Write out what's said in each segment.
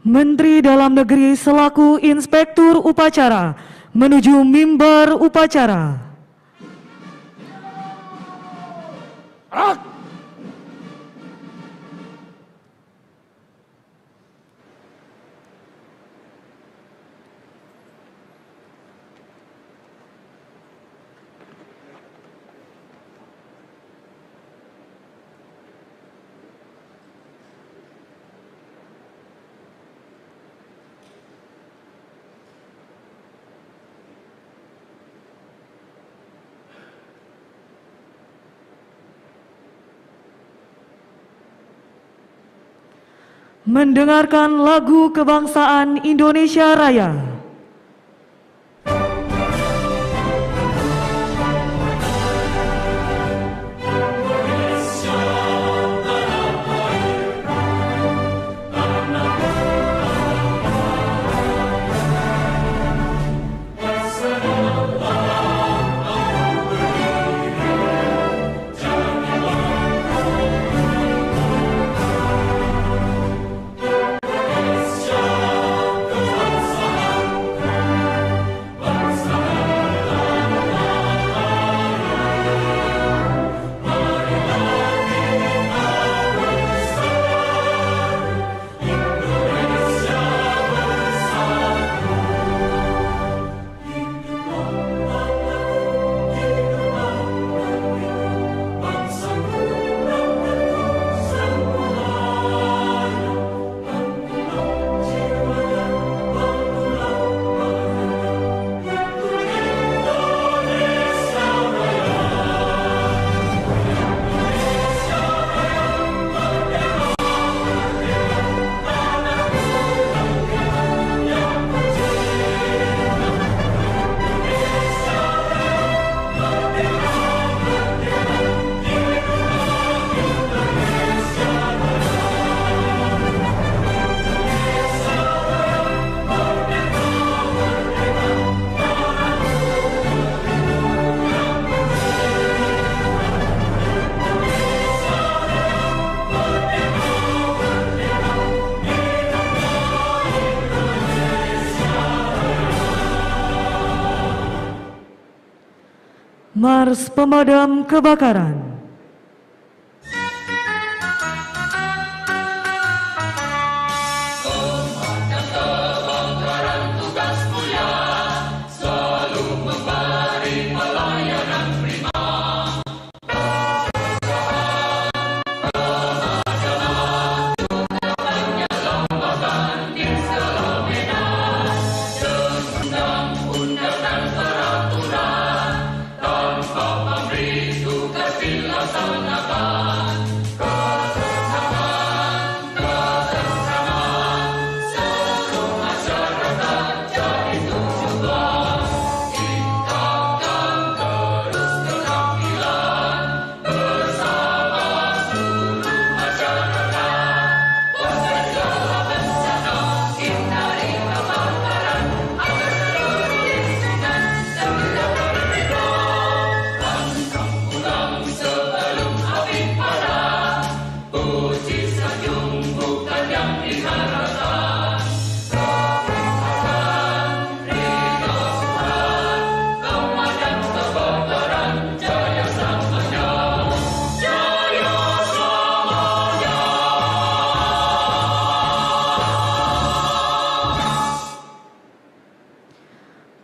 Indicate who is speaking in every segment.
Speaker 1: Menteri Dalam Negeri selaku Inspektur Upacara menuju mimbar upacara. Mendengarkan lagu kebangsaan Indonesia Raya. Mars Pemadam Kebakaran.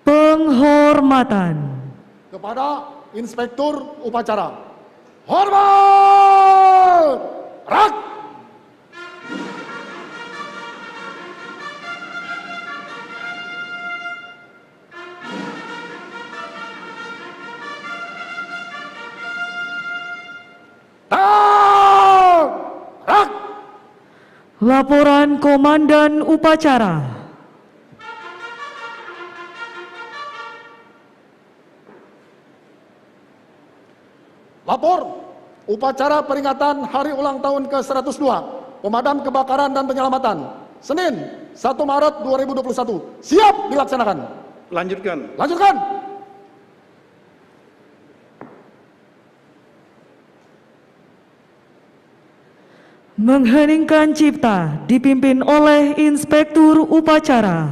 Speaker 1: Penghormatan
Speaker 2: kepada Inspektur Upacara. Hormat! Rak! Rak!
Speaker 1: Laporan Komandan Upacara.
Speaker 2: Lapor upacara peringatan Hari Ulang Tahun ke-102 Pemadam Kebakaran dan Penyelamatan Senin 1 Maret 2021 siap dilaksanakan.
Speaker 3: Lanjutkan.
Speaker 2: Lanjutkan.
Speaker 1: Mengheningkan cipta dipimpin oleh Inspektur Upacara.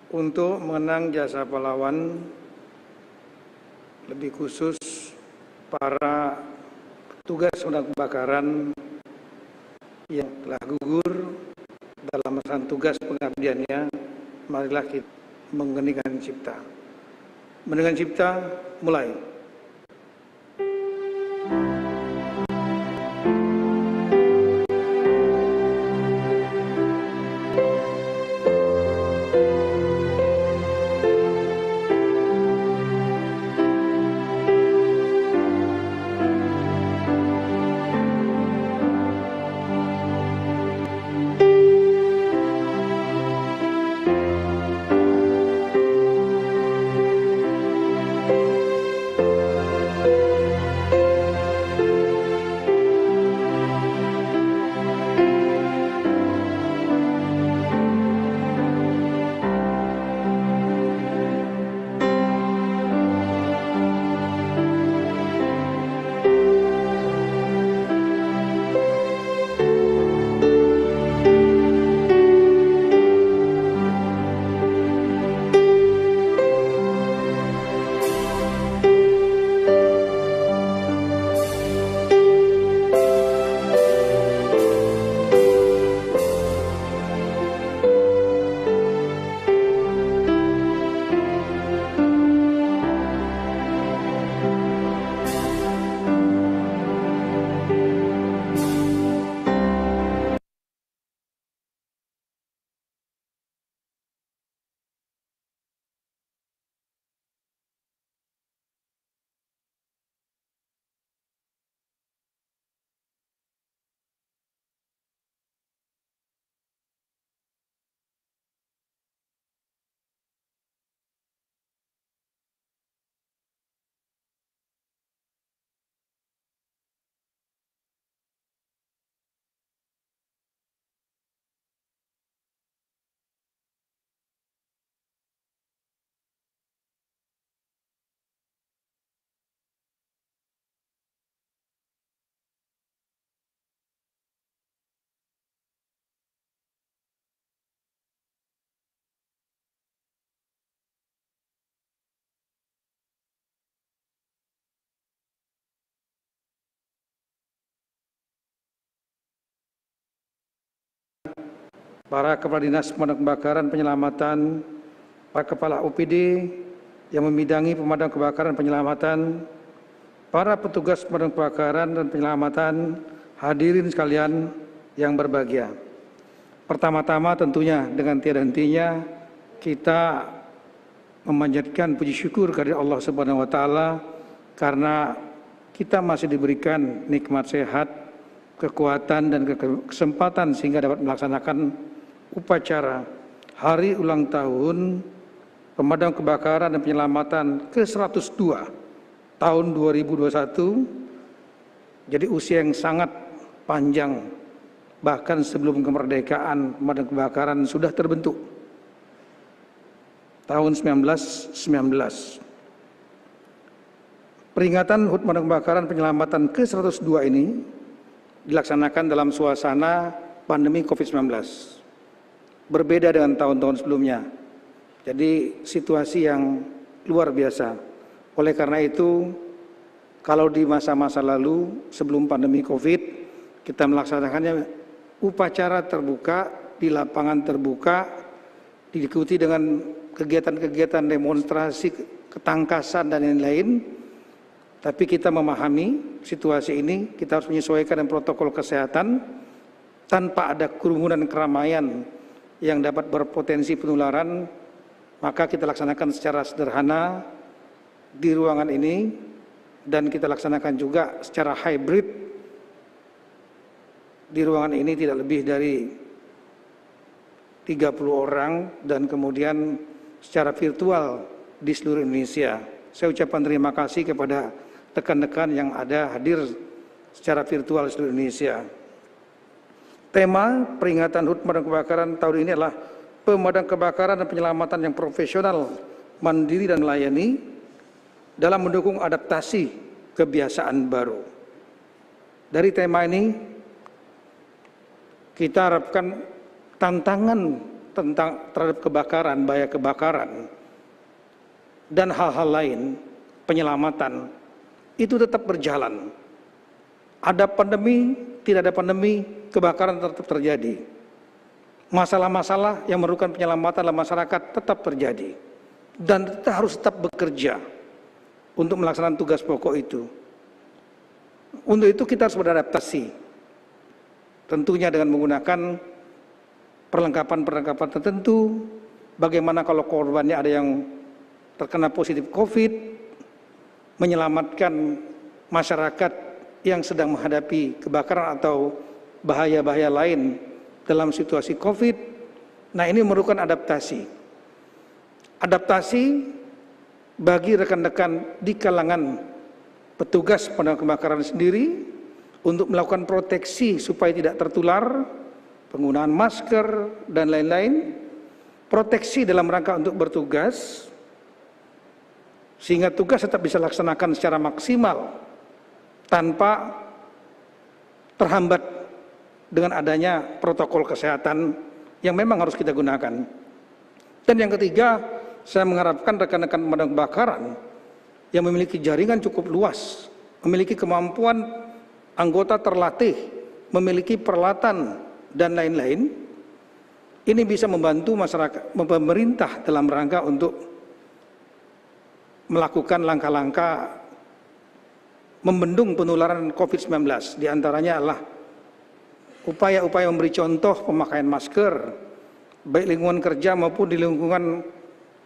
Speaker 3: Untuk mengenang jasa pahlawan, lebih khusus para petugas pemadam kebakaran yang telah gugur dalam melaksanakan tugas pengabdiannya, marilah kita mengheningkan cipta. Mendengar cipta, mulai. Para kepala dinas pemadam kebakaran penyelamatan, para kepala OPD yang membidangi pemadam kebakaran penyelamatan, para petugas pemadam kebakaran dan penyelamatan, hadirin sekalian yang berbahagia. Pertama-tama tentunya dengan tiada hentinya kita memanjatkan puji syukur kepada Allah Subhanahu wa taala karena kita masih diberikan nikmat sehat, kekuatan dan kesempatan sehingga dapat melaksanakan upacara Hari Ulang Tahun Pemadam Kebakaran dan Penyelamatan ke-102 tahun 2021. Jadi usia yang sangat panjang, bahkan sebelum kemerdekaan pemadam kebakaran sudah terbentuk tahun 1919. Peringatan HUT Pemadam Kebakaran Penyelamatan ke-102 ini dilaksanakan dalam suasana pandemi COVID-19. Berbeda dengan tahun-tahun sebelumnya. Jadi situasi yang luar biasa. Oleh karena itu, kalau di masa-masa lalu sebelum pandemi COVID, kita melaksanakannya upacara terbuka di lapangan terbuka, diikuti dengan kegiatan-kegiatan demonstrasi, ketangkasan dan lain-lain. Tapi kita memahami situasi ini, kita harus menyesuaikan dengan protokol kesehatan tanpa ada kerumunan keramaian yang dapat berpotensi penularan, maka kita laksanakan secara sederhana di ruangan ini dan kita laksanakan juga secara hybrid di ruangan ini tidak lebih dari 30 orang dan kemudian secara virtual di seluruh Indonesia. Saya ucapkan terima kasih kepada rekan-rekan yang ada hadir secara virtual di seluruh Indonesia. Tema peringatan HUT Pemadam Kebakaran tahun ini adalah pemadam kebakaran dan penyelamatan yang profesional mandiri dan melayani dalam mendukung adaptasi kebiasaan baru. Dari tema ini kita harapkan tantangan terhadap kebakaran, bahaya kebakaran, dan hal-hal lain, penyelamatan, itu tetap berjalan. Ada pandemi, tidak ada pandemi, kebakaran tetap terjadi. Masalah-masalah yang memerlukan penyelamatan dalam masyarakat tetap terjadi. Dan kita harus tetap bekerja untuk melaksanakan tugas pokok itu. Untuk itu kita harus beradaptasi. Tentunya dengan menggunakan perlengkapan-perlengkapan tertentu. Bagaimana kalau korbannya ada yang terkena positif COVID, menyelamatkan masyarakat yang sedang menghadapi kebakaran atau bahaya-bahaya lain dalam situasi COVID. Nah, ini memerlukan adaptasi. Adaptasi bagi rekan-rekan di kalangan petugas pemadam kebakaran sendiri untuk melakukan proteksi supaya tidak tertular, penggunaan masker dan lain-lain, proteksi dalam rangka untuk bertugas, sehingga tugas tetap bisa dilaksanakan secara maksimal tanpa terhambat dengan adanya protokol kesehatan yang memang harus kita gunakan. Dan yang ketiga, saya mengharapkan rekan-rekan pemadam kebakaran yang memiliki jaringan cukup luas, memiliki kemampuan anggota terlatih, memiliki peralatan dan lain-lain, ini bisa membantu masyarakat, pemerintah dalam rangka untuk melakukan langkah-langkah membendung penularan COVID-19. Di antaranya adalah upaya-upaya memberi contoh pemakaian masker, baik lingkungan kerja maupun di lingkungan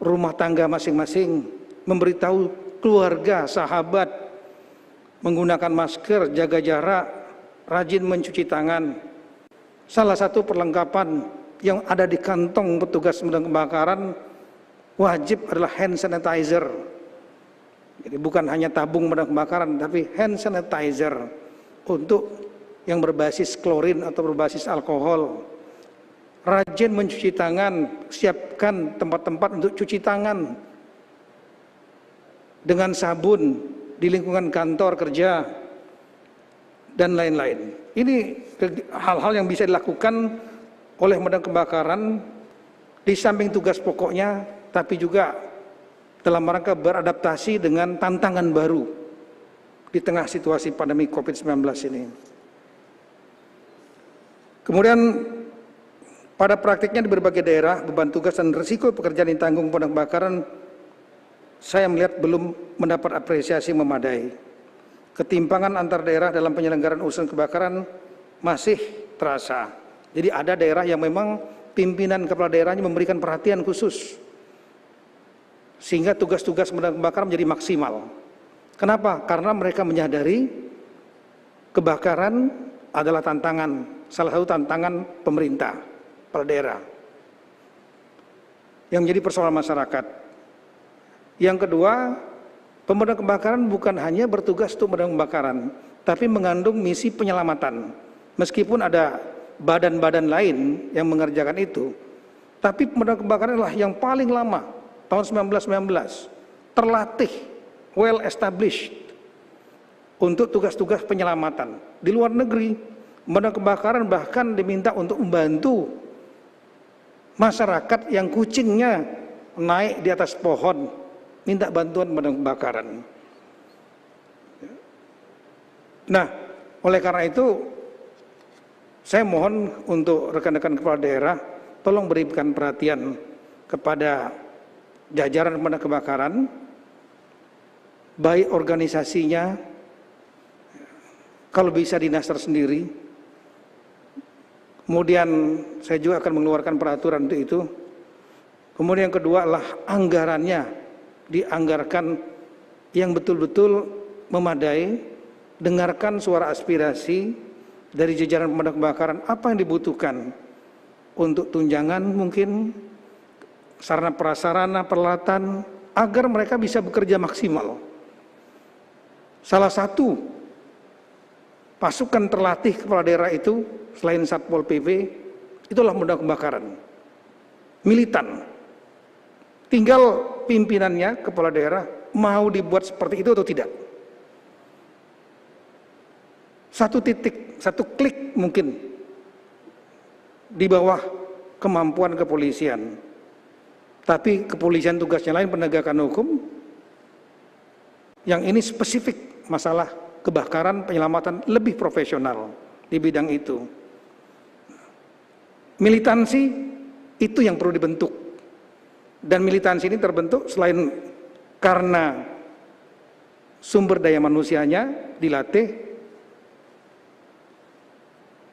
Speaker 3: rumah tangga masing-masing, memberitahu keluarga, sahabat, menggunakan masker, jaga jarak, rajin mencuci tangan. Salah satu perlengkapan yang ada di kantong petugas pemadam kebakaran wajib adalah hand sanitizer. Jadi bukan hanya tabung pemadam kebakaran, tapi hand sanitizer untuk yang berbasis klorin atau berbasis alkohol. Rajin mencuci tangan, siapkan tempat-tempat untuk cuci tangan dengan sabun di lingkungan kantor kerja dan lain-lain. Ini hal-hal yang bisa dilakukan oleh pemadam kebakaran di samping tugas pokoknya, tapi juga dalam rangka beradaptasi dengan tantangan baru di tengah situasi pandemi COVID-19 ini. Kemudian pada praktiknya di berbagai daerah, beban tugas dan risiko pekerjaan yang ditanggung pemadam kebakaran saya melihat belum mendapat apresiasi memadai. Ketimpangan antar daerah dalam penyelenggaraan urusan kebakaran masih terasa. Jadi ada daerah yang memang pimpinan kepala daerahnya memberikan perhatian khusus, sehingga tugas-tugas pemadam kebakaran menjadi maksimal. Kenapa? Karena mereka menyadari kebakaran adalah tantangan, salah satu tantangan pemerintah, kepala daerah, yang menjadi persoalan masyarakat. Yang kedua, pemadam kebakaran bukan hanya bertugas untuk pemadam kebakaran, tapi mengandung misi penyelamatan. Meskipun ada badan-badan lain yang mengerjakan itu, tapi pemadam kebakaran adalah yang paling lama, tahun 1919, terlatih, well established untuk tugas-tugas penyelamatan. Di luar negeri, pemadam kebakaran bahkan diminta untuk membantu masyarakat yang kucingnya naik di atas pohon, minta bantuan pemadam kebakaran. Nah, oleh karena itu saya mohon untuk rekan-rekan kepala daerah, tolong berikan perhatian kepada jajaran pemadam kebakaran, baik organisasinya, kalau bisa dinas tersendiri. Kemudian saya juga akan mengeluarkan peraturan untuk itu. Kemudian yang kedua adalah anggarannya dianggarkan yang betul-betul memadai, dengarkan suara aspirasi dari jajaran pemadam kebakaran, apa yang dibutuhkan untuk tunjangan mungkin, sarana prasarana, peralatan, agar mereka bisa bekerja maksimal. Salah satu pasukan terlatih kepala daerah itu, selain Satpol PP, itulah pemadam kebakaran, militan. Tinggal pimpinannya, kepala daerah, mau dibuat seperti itu atau tidak. Satu titik, satu klik mungkin di bawah kemampuan kepolisian. Tapi kepolisian tugasnya lain, penegakan hukum. Yang ini spesifik masalah kebakaran, penyelamatan, lebih profesional di bidang itu. Militansi itu yang perlu dibentuk. Dan militansi ini terbentuk selain karena sumber daya manusianya dilatih,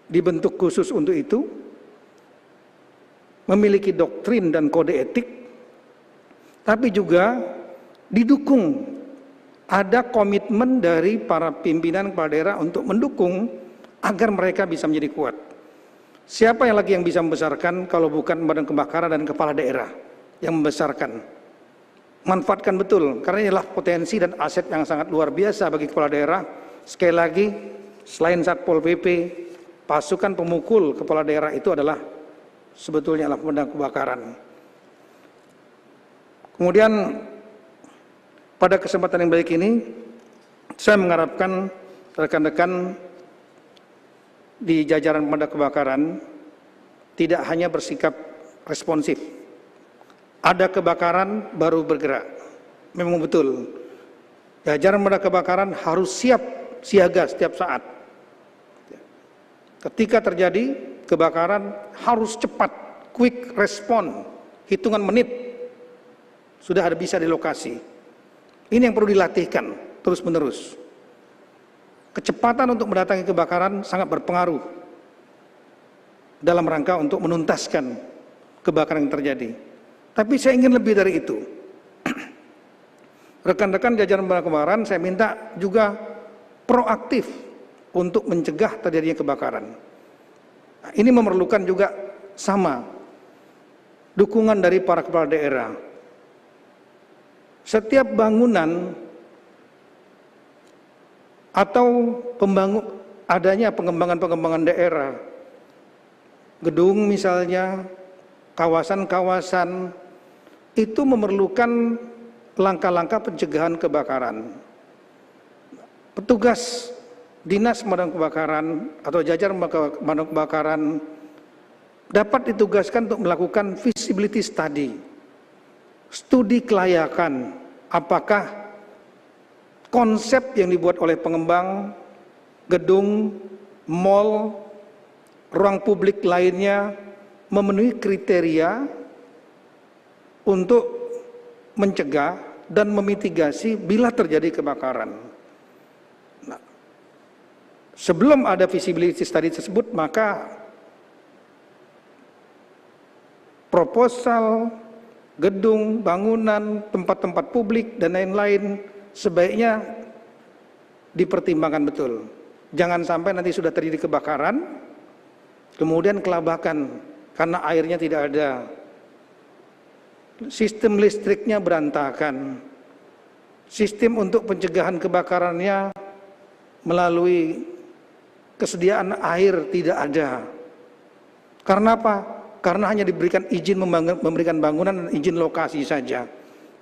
Speaker 3: dibentuk khusus untuk itu, memiliki doktrin dan kode etik, tapi juga didukung, ada komitmen dari para pimpinan kepala daerah untuk mendukung agar mereka bisa menjadi kuat. Siapa yang lagi yang bisa membesarkan kalau bukan Badan Kebakaran dan kepala daerah yang membesarkan? Manfaatkan betul, karena inilah potensi dan aset yang sangat luar biasa bagi kepala daerah. Sekali lagi, selain Satpol PP, pasukan pemukul kepala daerah itu adalah sebetulnya adalah pemadam kebakaran. Kemudian pada kesempatan yang baik ini, saya mengharapkan rekan-rekan di jajaran pemadam kebakaran tidak hanya bersikap responsif. Ada kebakaran baru bergerak. Memang betul. Jajaran pemadam kebakaran harus siap siaga setiap saat. Ketika terjadi kebakaran harus cepat, quick respon, hitungan menit sudah ada bisa di lokasi. Ini yang perlu dilatihkan terus-menerus. Kecepatan untuk mendatangi kebakaran sangat berpengaruh dalam rangka untuk menuntaskan kebakaran yang terjadi. Tapi saya ingin lebih dari itu. Rekan-rekan jajaran pemadam kebakaran saya minta juga proaktif untuk mencegah terjadinya kebakaran. Nah, ini memerlukan juga sama dukungan dari para kepala daerah. Setiap bangunan atau adanya pengembangan daerah, gedung misalnya, kawasan-kawasan, itu memerlukan langkah-langkah pencegahan kebakaran. Petugas Dinas Pemadam Kebakaran atau jajaran pemadam kebakaran dapat ditugaskan untuk melakukan feasibility study, studi kelayakan, apakah konsep yang dibuat oleh pengembang, gedung, mal, ruang publik lainnya memenuhi kriteria untuk mencegah dan memitigasi bila terjadi kebakaran. Nah, sebelum ada feasibility study tersebut, maka proposal, gedung, bangunan, tempat-tempat publik, dan lain-lain sebaiknya dipertimbangkan betul. Jangan sampai nanti sudah terjadi kebakaran, kemudian kelabakan karena airnya tidak ada, sistem listriknya berantakan, sistem untuk pencegahan kebakarannya melalui kesediaan air tidak ada. Karena apa? Karena hanya diberikan izin memberikan bangunan dan izin lokasi saja,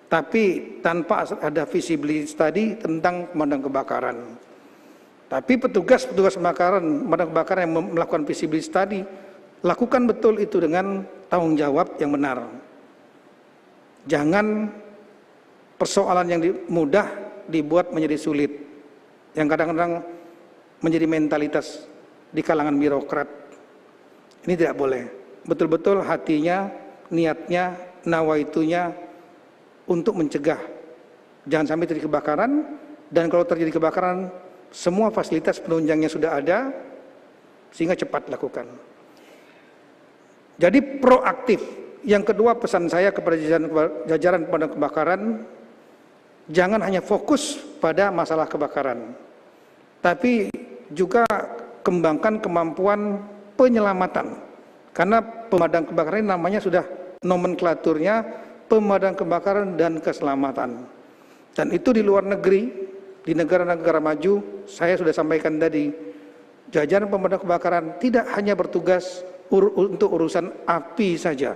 Speaker 3: tapi tanpa ada feasibility study tentang pemadam kebakaran. Tapi petugas pemadam kebakaran yang melakukan feasibility study, lakukan betul itu dengan tanggung jawab yang benar. Jangan persoalan yang mudah dibuat menjadi sulit, yang kadang-kadang menjadi mentalitas di kalangan birokrat. Ini tidak boleh. Betul-betul hatinya, niatnya, nawaitunya untuk mencegah. Jangan sampai terjadi kebakaran, dan kalau terjadi kebakaran, semua fasilitas penunjangnya sudah ada, sehingga cepat lakukan. Jadi proaktif. Yang kedua, pesan saya kepada jajaran pemadam kebakaran, jangan hanya fokus pada masalah kebakaran, tapi juga kembangkan kemampuan penyelamatan. Karena pemadam kebakaran ini namanya sudah nomenklaturnya pemadam kebakaran dan keselamatan. Dan itu di luar negeri, di negara-negara maju, saya sudah sampaikan tadi, jajaran pemadam kebakaran tidak hanya bertugas untuk urusan api saja,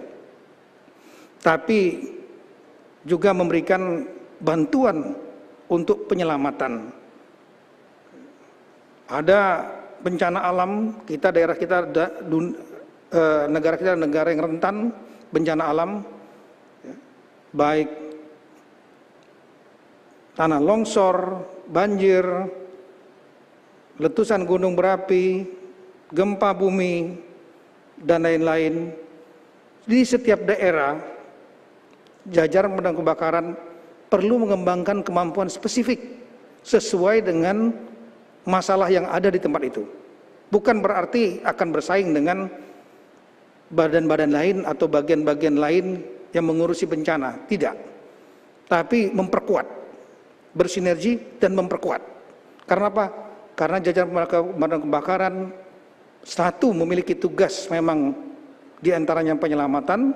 Speaker 3: tapi juga memberikan bantuan untuk penyelamatan. Ada bencana alam, daerah kita, negara kita negara yang rentan bencana alam, baik tanah longsor, banjir, letusan gunung berapi, gempa bumi, dan lain-lain. Di setiap daerah, jajaran pemadam kebakaran perlu mengembangkan kemampuan spesifik sesuai dengan masalah yang ada di tempat itu. Bukan berarti akan bersaing dengan badan-badan lain atau bagian-bagian lain yang mengurusi bencana, tidak. Tapi memperkuat, bersinergi dan memperkuat. Karena apa? Karena jajaran pemadam kebakaran satu memiliki tugas memang diantaranya penyelamatan,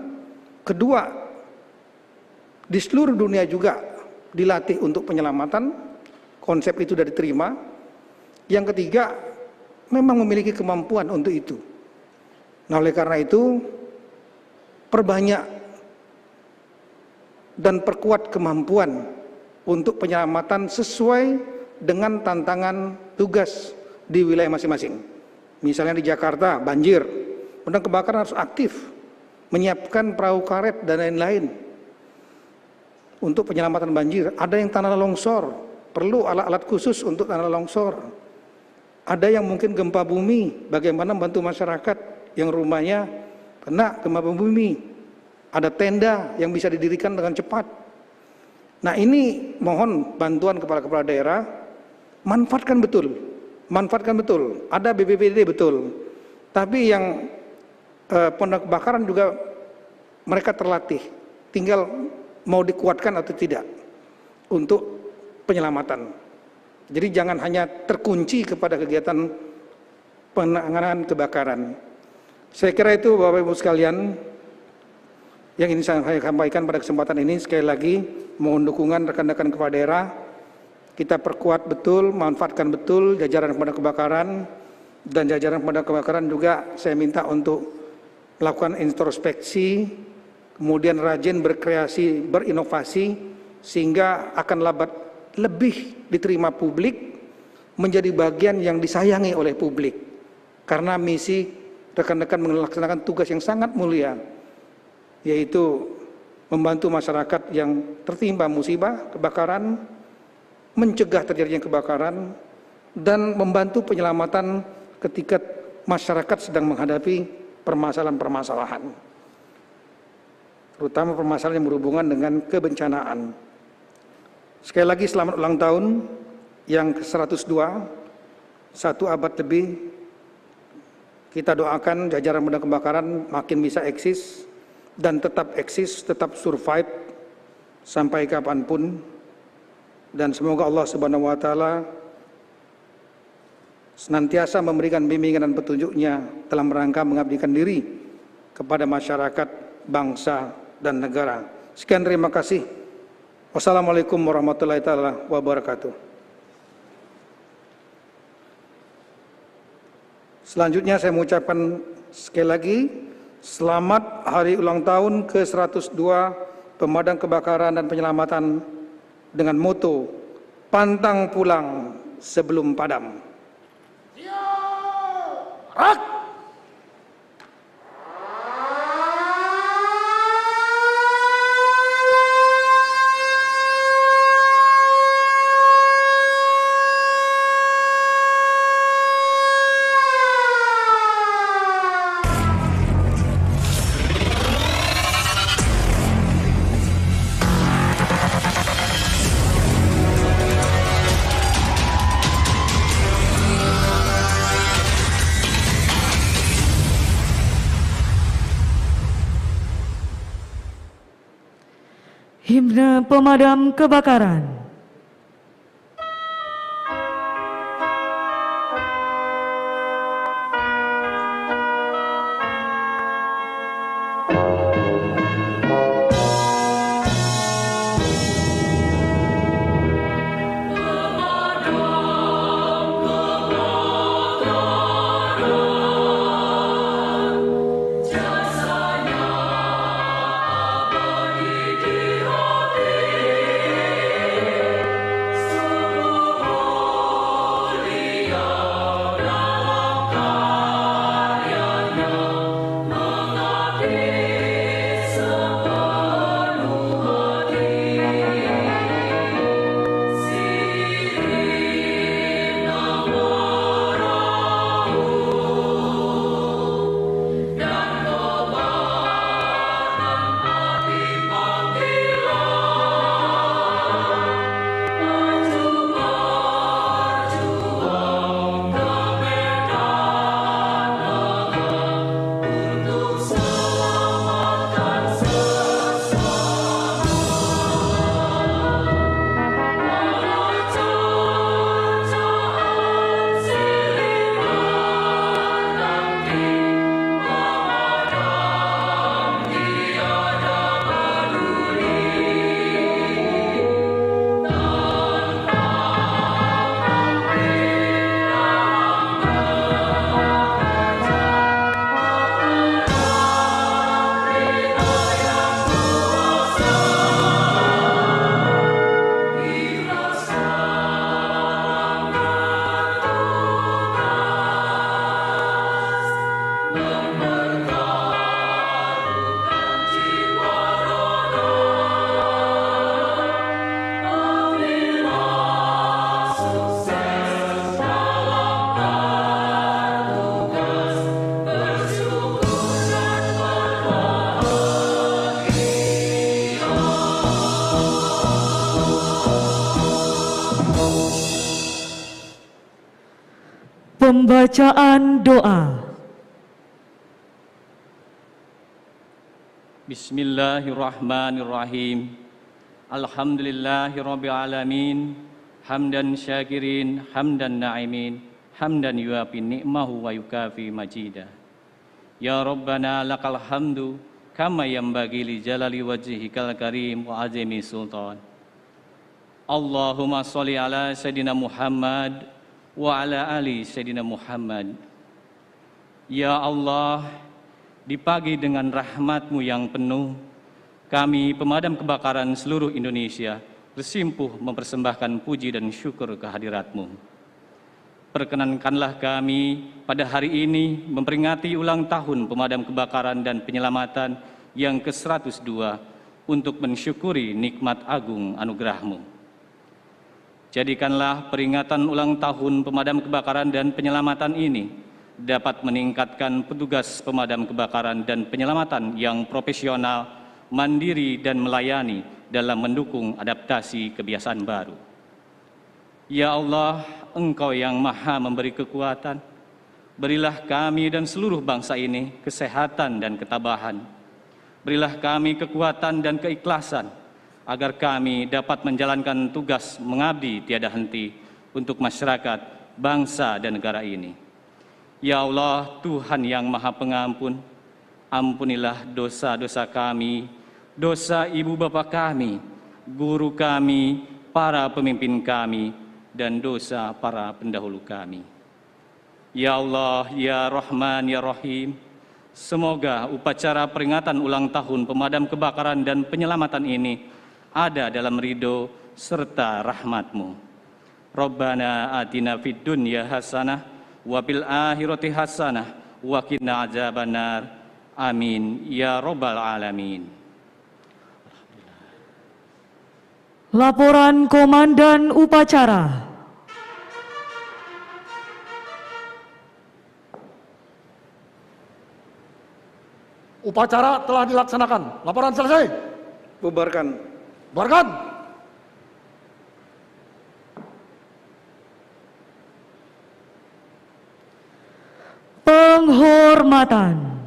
Speaker 3: kedua di seluruh dunia juga dilatih untuk penyelamatan, konsep itu sudah diterima. Yang ketiga, memang memiliki kemampuan untuk itu. Nah, oleh karena itu, perbanyak dan perkuat kemampuan untuk penyelamatan sesuai dengan tantangan tugas di wilayah masing-masing. Misalnya di Jakarta, banjir, pemadam kebakaran harus aktif, menyiapkan perahu karet dan lain-lain untuk penyelamatan banjir. Ada yang tanah longsor, perlu alat-alat khusus untuk tanah longsor. Ada yang mungkin gempa bumi, bagaimana membantu masyarakat yang rumahnya kena gempa bumi. Ada tenda yang bisa didirikan dengan cepat. Nah, ini mohon bantuan kepala-kepala daerah, manfaatkan betul. Ada BPBD betul. Tapi yang pemadam kebakaran juga mereka terlatih. Tinggal mau dikuatkan atau tidak untuk penyelamatan. Jadi jangan hanya terkunci kepada kegiatan penanganan kebakaran. Saya kira itu Bapak Ibu sekalian yang ingin saya sampaikan pada kesempatan ini. Sekali lagi mohon dukungan rekan-rekan kepala daerah. Kita perkuat betul, manfaatkan betul jajaran pemadam kebakaran, dan jajaran pemadam kebakaran juga saya minta untuk melakukan introspeksi, kemudian rajin berkreasi, berinovasi, sehingga akan lebih diterima publik, menjadi bagian yang disayangi oleh publik. Karena misi rekan-rekan melaksanakan tugas yang sangat mulia, yaitu membantu masyarakat yang tertimpa musibah kebakaran, mencegah terjadinya kebakaran, dan membantu penyelamatan ketika masyarakat sedang menghadapi permasalahan-permasalahan, terutama permasalahan yang berhubungan dengan kebencanaan. Sekali lagi selamat ulang tahun yang ke-102, 1 abad lebih. Kita doakan jajaran pemadam kebakaran makin bisa eksis dan tetap eksis, tetap survive sampai kapanpun. Dan semoga Allah Subhanahu wa Ta'ala senantiasa memberikan bimbingan dan petunjuknya dalam rangka mengabdikan diri kepada masyarakat, bangsa, dan negara. Sekian, terima kasih. Wassalamualaikum warahmatullahi wabarakatuh. Selanjutnya saya mengucapkan sekali lagi selamat hari ulang tahun ke-102 Pemadam Kebakaran dan Penyelamatan dengan moto pantang pulang sebelum padam. Siap!
Speaker 1: Himne Pemadam Kebakaran.
Speaker 4: Jasanya abadi di hati.
Speaker 1: Pembacaan doa.
Speaker 4: Bismillahirrahmanirrahim. Alhamdulillahirabbil alamin. Hamdan syakirin, hamdan na'imin, hamdan yuafi ni'mahu wa yukafi majida. Ya Rabbana lakal hamdu kama yanbaghi li jalali wajhikal karim wa azimi sultan. Allahumma sholli ala Sayyidina Muhammad wa ala ali Sayyidina Muhammad. Ya Allah, di pagi dengan rahmat-Mu yang penuh, kami pemadam kebakaran seluruh Indonesia bersimpuh mempersembahkan puji dan syukur kehadirat-Mu. Perkenankanlah kami pada hari ini memperingati ulang tahun pemadam kebakaran dan penyelamatan yang ke-102 untuk mensyukuri nikmat agung anugerah-Mu. Jadikanlah peringatan ulang tahun pemadam kebakaran dan penyelamatan ini dapat meningkatkan petugas pemadam kebakaran dan penyelamatan yang profesional, mandiri dan melayani dalam mendukung adaptasi kebiasaan baru. Ya Allah, Engkau yang maha memberi kekuatan, berilah kami dan seluruh bangsa ini kesehatan dan ketabahan. Berilah kami kekuatan dan keikhlasan, agar kami dapat menjalankan tugas mengabdi tiada henti untuk masyarakat, bangsa dan negara ini. Ya Allah, Tuhan yang maha pengampun, ampunilah dosa-dosa kami, dosa ibu bapa kami, guru kami, para pemimpin kami, dan dosa para pendahulu kami. Ya Allah, ya Rahman, ya Rahim, semoga upacara peringatan ulang tahun pemadam kebakaran dan penyelamatan ini ada dalam ridho serta rahmat-Mu. Rabbana atina fid dunya hasanah wa fil akhirati hasanah wa qina adzabannar. Amin ya rabbal alamin.
Speaker 1: Laporan Komandan Upacara.
Speaker 2: Upacara telah dilaksanakan. Laporan selesai.
Speaker 3: Bubarkan.
Speaker 2: Bubarkan.
Speaker 1: Penghormatan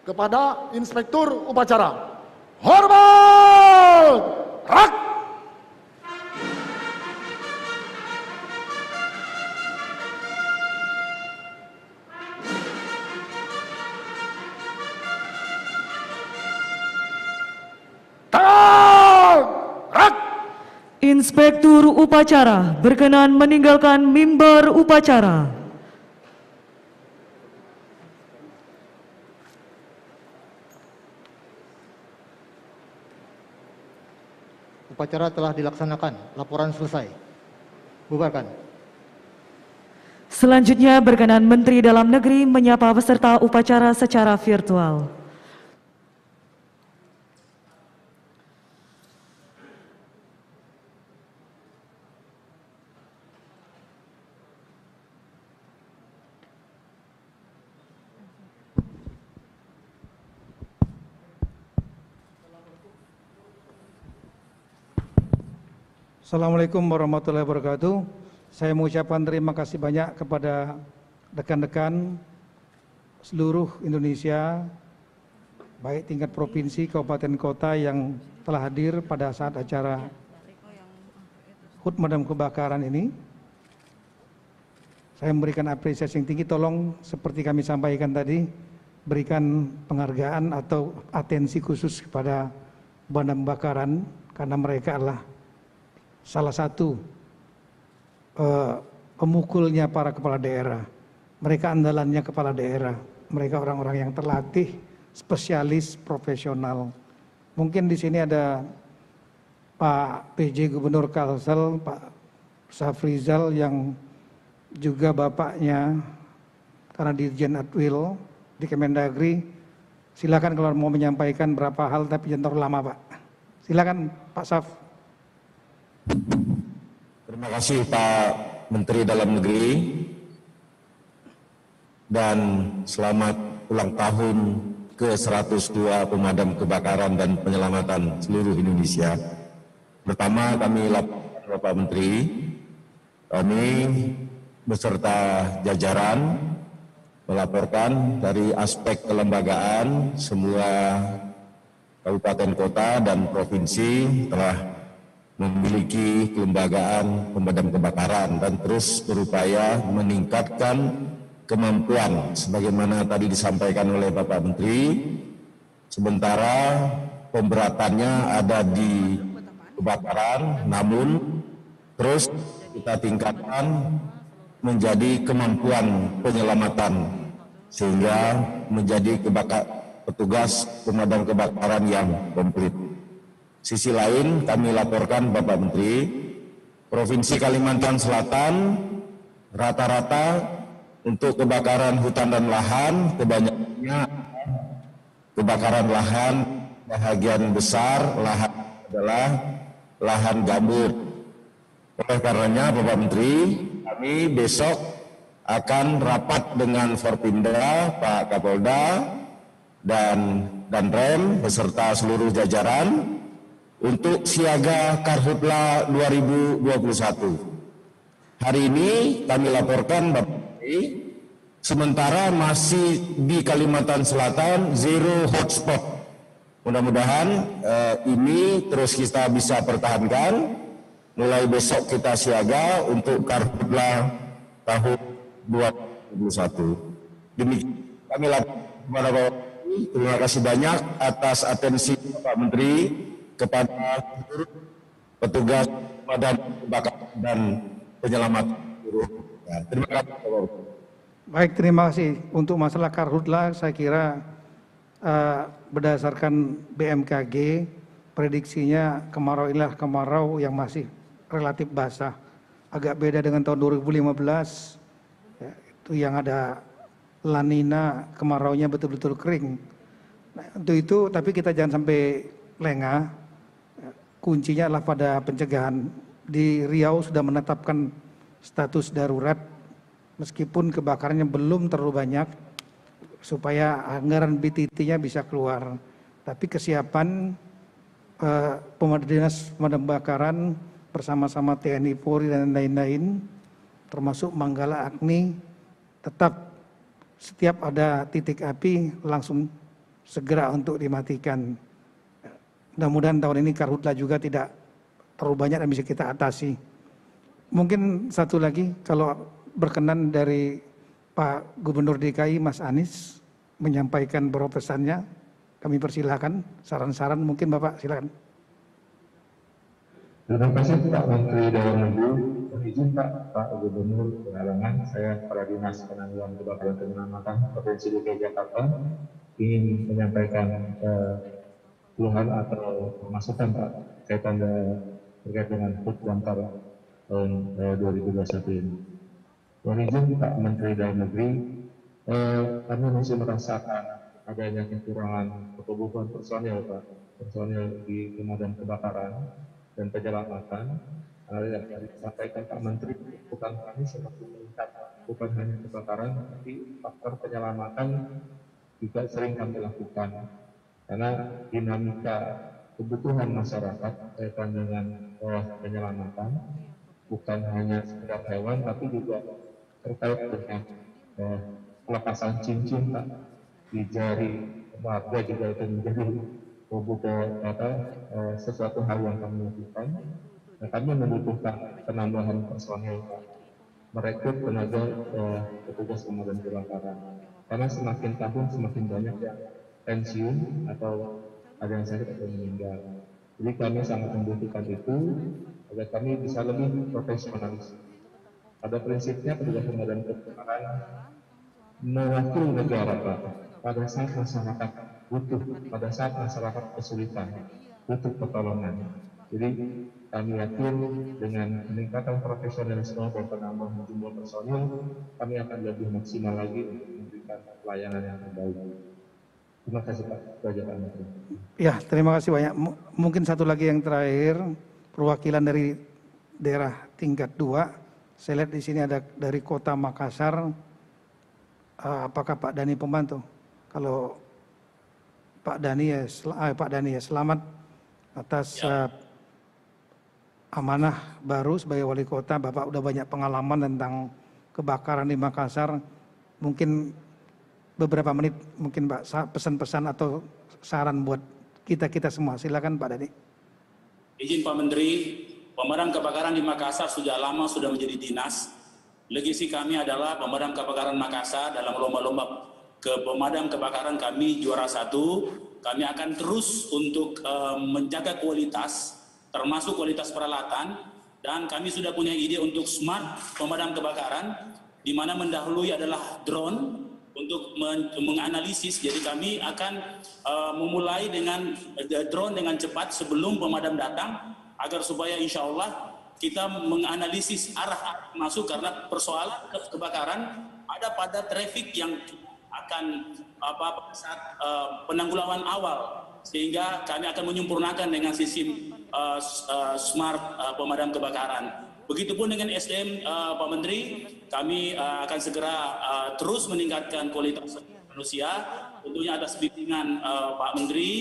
Speaker 2: Kepada Inspektur Upacara. Hormat! Rak!
Speaker 1: Inspektur Upacara berkenan meninggalkan mimbar upacara.
Speaker 5: Upacara telah dilaksanakan. Laporan selesai. Bubarkan.
Speaker 1: Selanjutnya berkenan Menteri Dalam Negeri menyapa peserta upacara secara virtual.
Speaker 3: Assalamualaikum warahmatullahi wabarakatuh. Saya mengucapkan terima kasih banyak kepada rekan-rekan seluruh Indonesia, baik tingkat provinsi, kabupaten, kota yang telah hadir pada saat acara HUT Pemadam Kebakaran ini. Saya memberikan apresiasi yang tinggi, tolong seperti kami sampaikan tadi, berikan penghargaan atau atensi khusus kepada pemadam kebakaran, karena mereka adalah salah satu pemukulnya para kepala daerah. Mereka andalannya kepala daerah. Mereka orang-orang yang terlatih, spesialis, profesional. Mungkin di sini ada Pak PJ Gubernur Kalsel, Pak Safrizal yang juga bapaknya karena Dirjen Atwil di Kemendagri. Silakan kalau mau menyampaikan berapa hal, tapi jangan terlalu lama, Pak. Silakan Pak Saf.
Speaker 6: Terima kasih Pak Menteri Dalam Negeri, dan selamat ulang tahun ke-102 Pemadam Kebakaran dan Penyelamatan seluruh Indonesia. Pertama kami laporkan Bapak Menteri Kami beserta jajaran melaporkan dari aspek kelembagaan semua kabupaten kota dan provinsi telah memiliki kelembagaan pemadam kebakaran dan terus berupaya meningkatkan kemampuan sebagaimana tadi disampaikan oleh Bapak Menteri. Sementara pemberatannya ada di kebakaran, namun terus kita tingkatkan menjadi kemampuan penyelamatan sehingga menjadi petugas pemadam kebakaran yang komplit. Sisi lain kami laporkan Bapak Menteri, Provinsi Kalimantan Selatan rata-rata untuk kebakaran hutan dan lahan kebanyakannya kebakaran lahan, bahagian besar lahan adalah lahan gambut. Oleh karenanya Bapak Menteri, kami besok akan rapat dengan Forpinda, Pak Kapolda, dan Danrem beserta seluruh jajaran untuk siaga Karhutla 2021. Hari ini kami laporkan Bapak Menteri, sementara masih di Kalimantan Selatan zero hotspot. Mudah-mudahan ini terus kita bisa pertahankan. Mulai besok kita siaga untuk Karhutla tahun 2021. Demikian kami laporkan kepada Bapak Menteri. Terima kasih banyak atas atensi Bapak Menteri kepada seluruh petugas pemadam kebakaran dan penyelamatan. Terima kasih Bapak Menteri.
Speaker 3: Baik, terima kasih. Untuk masalah Karhutla, saya kira berdasarkan BMKG, prediksinya kemarau inilah kemarau yang masih relatif basah. Agak beda dengan tahun 2015, ya, itu yang ada La Nina, kemaraunya betul-betul kering. Nah, untuk itu, tapi kita jangan sampai lengah. Kuncinya adalah pada pencegahan. Di Riau sudah menetapkan status darurat, meskipun kebakarannya belum terlalu banyak, supaya anggaran BTT-nya bisa keluar. Tapi kesiapan Dinas Pemadam Kebakaran bersama-sama TNI, Polri dan lain-lain, termasuk Manggala Agni, tetap setiap ada titik api langsung segera untuk dimatikan. Mudah-mudahan tahun ini Karhutla juga tidak terlalu banyak dan bisa kita atasi. Mungkin satu lagi, kalau berkenan dari Pak Gubernur DKI Mas Anies menyampaikan beberapa pesannya, kami persilahkan saran-saran, mungkin Bapak silakan.
Speaker 7: Terima kasih Pak Menteri Dalam Negeri. Izin Pak Gubernur berhalangan, saya Kepala Dinas Penanggulangan Kebakaran dan Penyelamatan Provinsi DKI Jakarta ingin menyampaikan keluhan atau masukan Pak terkait dengan HUT Damkar tahun 2021 ini. Mohon izin Pak Menteri Dalam Negeri, kami masih merasakan adanya kekurangan kebutuhan personil Pak, personil di pemadam kebakaran dan penyelamatan. Yang disampaikan Pak Menteri, bukan kami semakin meningkat, bukan hanya kebakaran, tapi faktor penyelamatan juga sering kami lakukan. Karena dinamika kebutuhan masyarakat kaitan dengan penyelamatan bukan hanya sekedar hewan, tapi juga terkait dengan pelepasan cincin Pak di jari warga juga itu menjadi sesuatu hal yang kami lakukan. Nah, kami membutuhkan penambahan personil Pak, merekrut tenaga petugas pemadam kebakaran. Karena semakin tahun semakin banyak yang pensiun atau ada yang sakit atau meninggal. Jadi kami sangat membutuhkan itu agar kami bisa lebih profesionalis. Pada prinsipnya petugas pemadam kebakaran mewakili negara Pak. Pada saat masyarakat butuh, pada saat masyarakat kesulitan, butuh pertolongan. Jadi kami yakin dengan peningkatan profesionalisme dan penambahan jumlah personil, kami akan lebih maksimal lagi untuk memberikan pelayanan yang terbaik. Terima kasih Pak.
Speaker 3: Ya, terima kasih banyak. Mungkin satu lagi yang terakhir, perwakilan dari daerah tingkat 2. Saya lihat di sini ada dari Kota Makassar. Apakah Pak Dani pembantu? Kalau Pak Dani ya selamat atas amanah baru sebagai wali kota, Bapak udah banyak pengalaman tentang kebakaran di Makassar. Mungkin beberapa menit, mungkin Pak, pesan-pesan atau saran buat kita semua. Silakan Pak Dhani.
Speaker 8: Izin Pak Menteri, pemadam kebakaran di Makassar sudah lama sudah menjadi dinas. Legasi kami adalah pemadam kebakaran Makassar dalam lomba-lomba pemadam kebakaran kami juara 1. Kami akan terus untuk menjaga kualitas, termasuk kualitas peralatan, dan kami sudah punya ide untuk smart pemadam kebakaran, di mana mendahului adalah drone untuk menganalisis. Jadi kami akan memulai dengan drone dengan cepat sebelum pemadam datang, agar supaya insya Allah kita menganalisis arah masuk, karena persoalan kebakaran ada pada traffic yang akan saat penanggulangan awal, sehingga kami akan menyempurnakan dengan sistem smart pemadam kebakaran. Begitupun dengan SDM Pak Menteri, kami akan segera terus meningkatkan kualitas manusia, tentunya atas bimbingan Pak Menteri,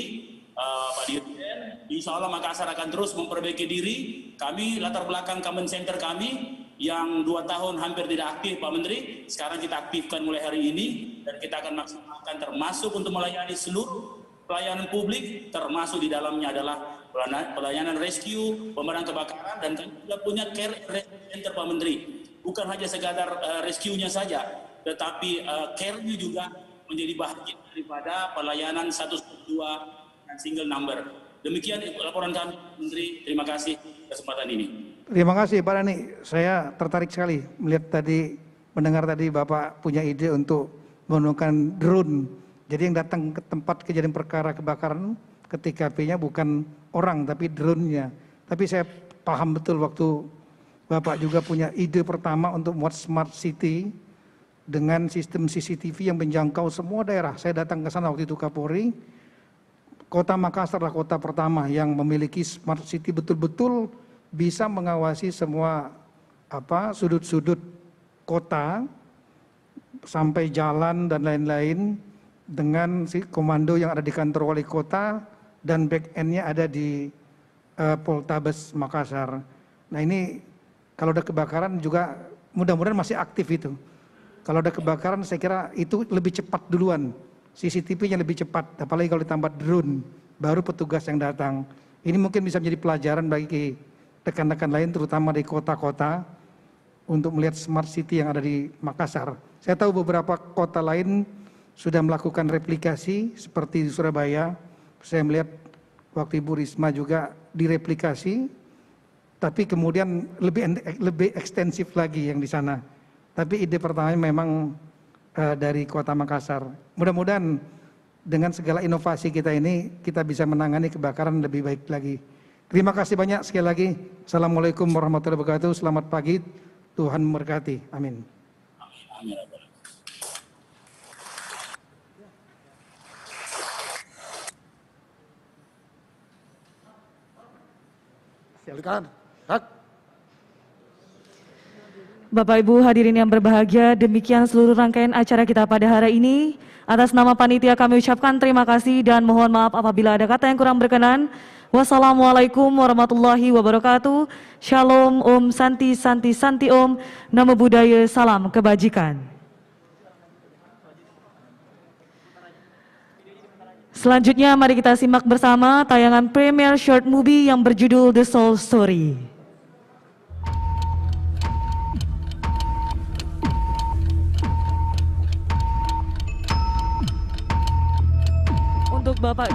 Speaker 8: Pak Dirjen. Insya Allah Makassar akan terus memperbaiki diri. Kami latar belakang command center kami yang 2 tahun hampir tidak aktif Pak Menteri, sekarang kita aktifkan mulai hari ini, dan kita akan maksimalkan termasuk untuk melayani seluruh pelayanan publik, termasuk di dalamnya adalah pelayanan rescue, pemadam kebakaran, dan kami juga punya care center Pak Menteri. Bukan hanya sekadar rescue-nya saja, tetapi care-nya juga menjadi bahagian daripada pelayanan 112 dan single number. Demikian laporan kami, Menteri. Terima kasih kesempatan ini.
Speaker 3: Terima kasih Pak Dhani. Saya tertarik sekali mendengar tadi Bapak punya ide untuk menggunakan drone. Jadi yang datang ke tempat kejadian perkara kebakaran ke TKP-nya bukan orang tapi drone-nya. Tapi saya paham betul waktu Bapak juga punya ide pertama untuk membuat smart city dengan sistem CCTV yang menjangkau semua daerah. Saya datang ke sana waktu itu Kapolri. Kota Makassar adalah kota pertama yang memiliki smart city, betul-betul bisa mengawasi semua sudut-sudut kota sampai jalan dan lain-lain, dengan si komando yang ada di kantor wali kota dan back end-nya ada di Poltabes Makassar. Nah ini kalau ada kebakaran juga mudah-mudahan masih aktif itu. Kalau ada kebakaran saya kira itu lebih cepat duluan, CCTV-nya lebih cepat, apalagi kalau ditambah drone, baru petugas yang datang. Ini mungkin bisa menjadi pelajaran bagi rekan-rekan lain terutama di kota-kota untuk melihat smart city yang ada di Makassar. Saya tahu beberapa kota lain sudah melakukan replikasi seperti di Surabaya. Saya melihat waktu Ibu Risma juga direplikasi, tapi kemudian lebih ekstensif lagi yang di sana. Tapi ide pertamanya memang dari kota Makassar. Mudah-mudahan dengan segala inovasi kita ini kita bisa menangani kebakaran lebih baik lagi. Terima kasih banyak sekali lagi. Assalamualaikum warahmatullahi wabarakatuh. Selamat pagi. Tuhan memberkati. Amin.
Speaker 2: Silakan.
Speaker 1: Bapak Ibu hadirin yang berbahagia, demikian seluruh rangkaian acara kita pada hari ini. Atas nama panitia kami ucapkan terima kasih dan mohon maaf apabila ada kata yang kurang berkenan. Wassalamualaikum warahmatullahi wabarakatuh. Shalom, Om Santi, Santi, Santi Om. Namo Buddhaya, salam kebajikan. Selanjutnya mari kita simak bersama tayangan premier short movie yang berjudul The Soul Story. Untuk Bapak